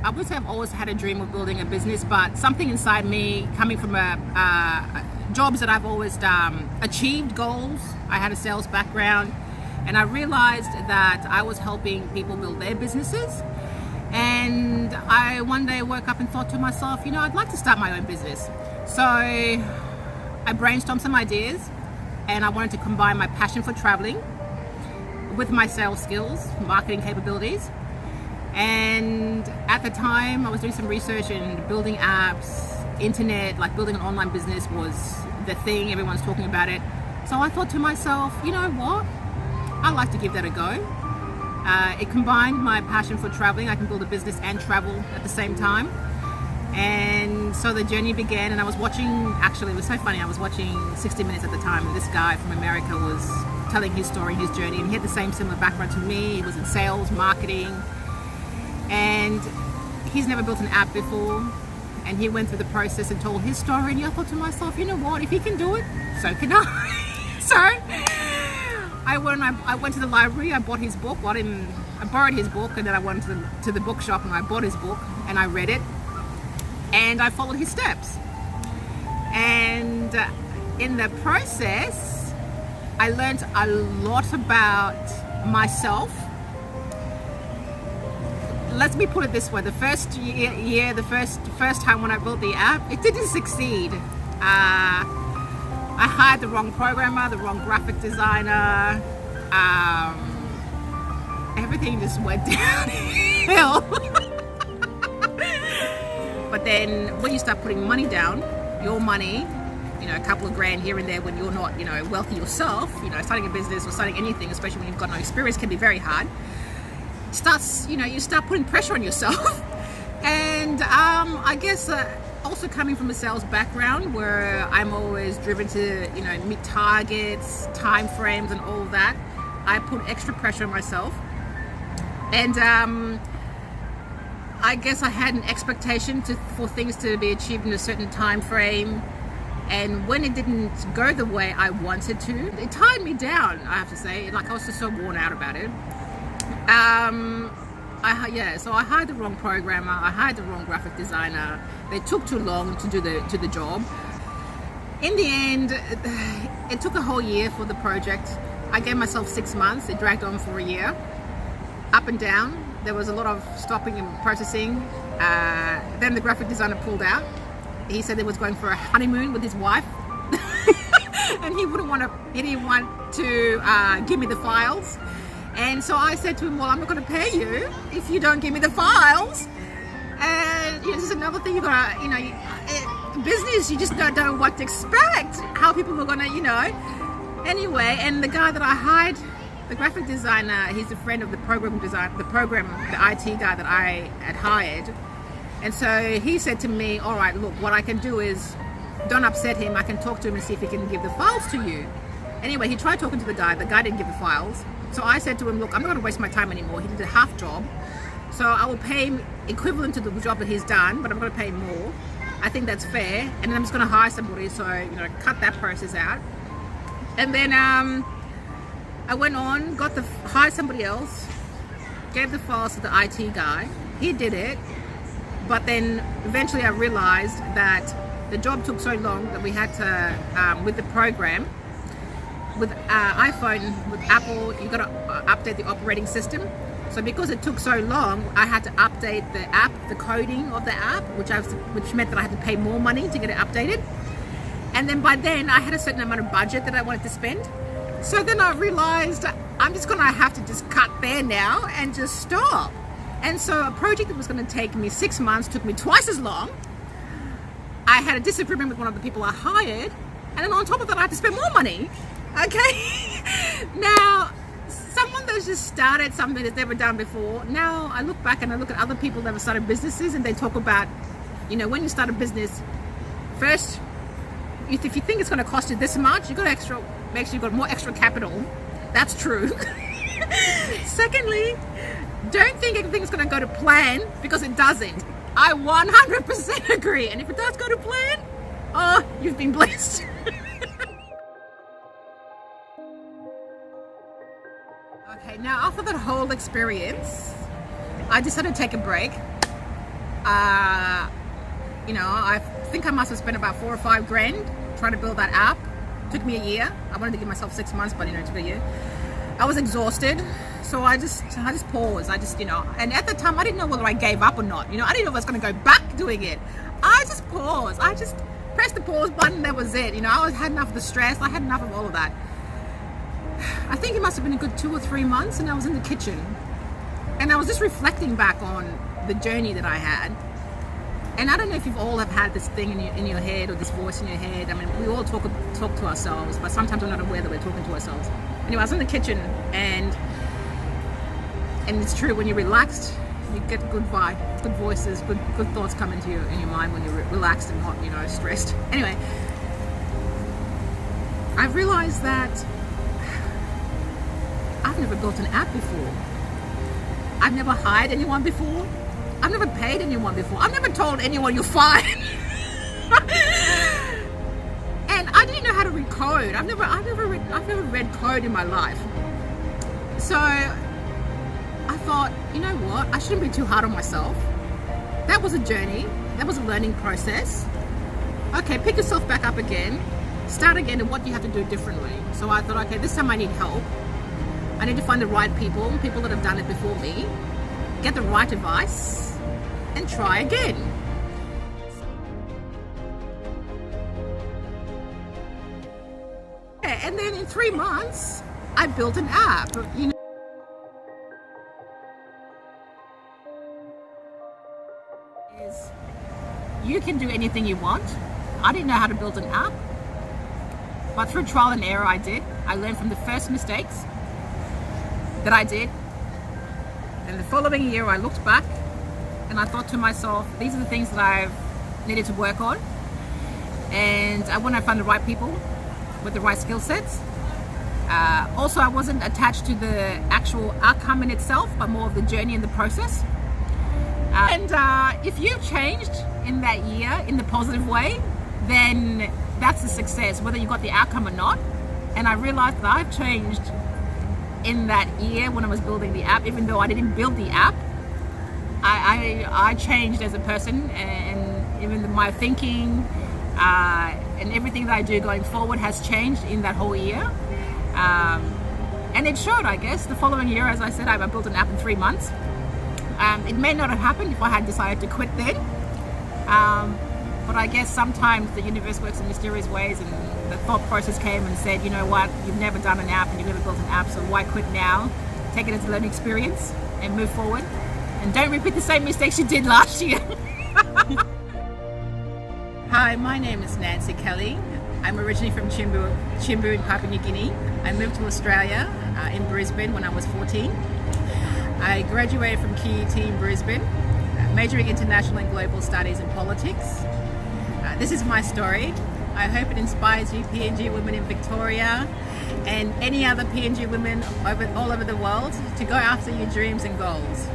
I would say I've always had a dream of building a business, but something inside me, coming from jobs that I've always achieved goals. I had a sales background, and I realized that I was helping people build their businesses. And I one day woke up and thought to myself, I'd like to start my own business. So I brainstormed some ideas, and I wanted to combine my passion for traveling with my sales skills, marketing capabilities. And at the time I was doing some research and building apps, internet, like building an online business was the thing, everyone's talking about it. So I thought to myself, you know what, I'd like to give that a go. It combined my passion for traveling. I can build a business and travel at the same time. And so the journey began, and I was watching, actually it was so funny, I was watching 60 Minutes at the time, and this guy from America was telling his story, his journey, and he had the similar background to me. He was in sales, marketing, and he's never built an app before, and he went through the process and told his story. And I thought to myself, you know what, if he can do it, so can I. So I went to the library, I bought his book, I borrowed his book, and then I went to the bookshop and I bought his book and I read it, and I followed his steps. And in the process, I learned a lot about myself. Let me put it this way: the first year, the first time when I built the app, it didn't succeed. I hired the wrong programmer, the wrong graphic designer. Everything just went downhill. But then when you start putting money down, your money, a couple of grand here and there, when you're not, wealthy yourself, starting a business or starting anything, especially when you've got no experience, can be very hard. You start putting pressure on yourself. And I guess also coming from a sales background where I'm always driven to, meet targets, time frames and all that, I put extra pressure on myself. And I guess I had an expectation for things to be achieved in a certain time frame. And when it didn't go the way I wanted to, it tied me down, I have to say. Like, I was just so worn out about it. So I hired the wrong programmer, I hired the wrong graphic designer. They took too long to do the job. In the end, it took a whole year for the project. I gave myself 6 months. It dragged on for a year, up and down. There was a lot of stopping and processing. Then the graphic designer pulled out. He said he was going for a honeymoon with his wife, and he didn't want to give me the files. And so I said to him, well, I'm not going to pay you if you don't give me the files. And this is another thing, business, you just don't know what to expect, how people are going to, Anyway, and the guy that I hired, the graphic designer, he's a friend of the the IT guy that I had hired. And so he said to me, all right, look, what I can do is, don't upset him. I can talk to him and see if he can give the files to you. Anyway, he tried talking to the guy didn't give the files. So I said to him, look, I'm not going to waste my time anymore. He did a half job. So I will pay him equivalent to the job that he's done, but I'm going to pay him more. I think that's fair. And then I'm just going to hire somebody. So, cut that process out. And then I went on, hired somebody else, gave the files to the IT guy. He did it. But then eventually I realized that the job took so long that we had to, with the program, with iPhone, with Apple, you got to update the operating system. So because it took so long, I had to update the app, the coding of the app, which meant that I had to pay more money to get it updated. And then by then I had a certain amount of budget that I wanted to spend. So then I realized I'm just going to have to just cut there now and just stop. And so a project that was going to take me 6 months took me twice as long. I had a disagreement with one of the people I hired, and then on top of that I had to spend more money. Okay? Now, someone that's just started something that's never done before, now I look back and I look at other people that have started businesses, and they talk about, when you start a business, first, if you think it's going to cost you this much, make sure you've got more extra capital. That's true. Secondly, don't think everything's going to go to plan, because it doesn't. I 100% agree. And if it does go to plan, oh, you've been blessed. Okay, now after that whole experience, I decided to take a break. You know, I think I must have spent about 4 or 5 grand trying to build that app. Took me a year. I wanted to give myself 6 months, but you know, it took a year. I was exhausted, so I just paused. You know, and at the time I didn't know whether I gave up or not. You know, I didn't know if I was going to go back doing it. I just paused. I just pressed the pause button. That was it. You know, I had enough of the stress. I had enough of all of that. I think it must have been a good 2 or 3 months, and I was in the kitchen, and I was just reflecting back on the journey that I had. And I don't know if you've all have had this thing in your head, or this voice in your head. I mean, we all talk to ourselves, but sometimes we're not aware that we're talking to ourselves. Anyway, I was in the kitchen, and it's true, when you're relaxed, you get good vibe, good voices, good thoughts come into in your mind when you're relaxed and not, you know, stressed. Anyway, I've realized that I've never built an app before. I've never hired anyone before. I've never paid anyone before. I've never told anyone you're fine. And I didn't know how to read code. I've never read code in my life. So I thought, you know what? I shouldn't be too hard on myself. That was a journey. That was a learning process. Okay, pick yourself back up again. Start again, and what do you have to do differently? So I thought, okay, this time I need help. I need to find the right people that have done it before me, get the right advice, and try again. And then in 3 months, I built an app. You know, you can do anything you want. I didn't know how to build an app, but through trial and error I did. I learned from the first mistakes that I did, and the following year I looked back and I thought to myself, these are the things that I've needed to work on, and I want to find the right people with the right skill sets. Also, I wasn't attached to the actual outcome in itself, but more of the journey and the process. And if you've changed in that year in the positive way, then that's a success, whether you got the outcome or not. And I realized that I've changed in that year when I was building the app. Even though I didn't build the app, I changed as a person, and even my thinking and everything that I do going forward has changed in that whole year. And it showed, I guess. The following year, as I said, I built an app in 3 months. It may not have happened if I had decided to quit then. But I guess sometimes the universe works in mysterious ways, and the thought process came and said, you know what, you've never done an app and you've never built an app, so why quit now? Take it as a learning experience and move forward. And don't repeat the same mistakes you did last year. Hi, my name is Nancy Kelly. I'm originally from Chimbu in Papua New Guinea. I moved to Australia in Brisbane when I was 14. I graduated from QUT in Brisbane, majoring international and global studies in politics. This is my story. I hope it inspires you PNG women in Victoria and any other PNG women all over the world to go after your dreams and goals.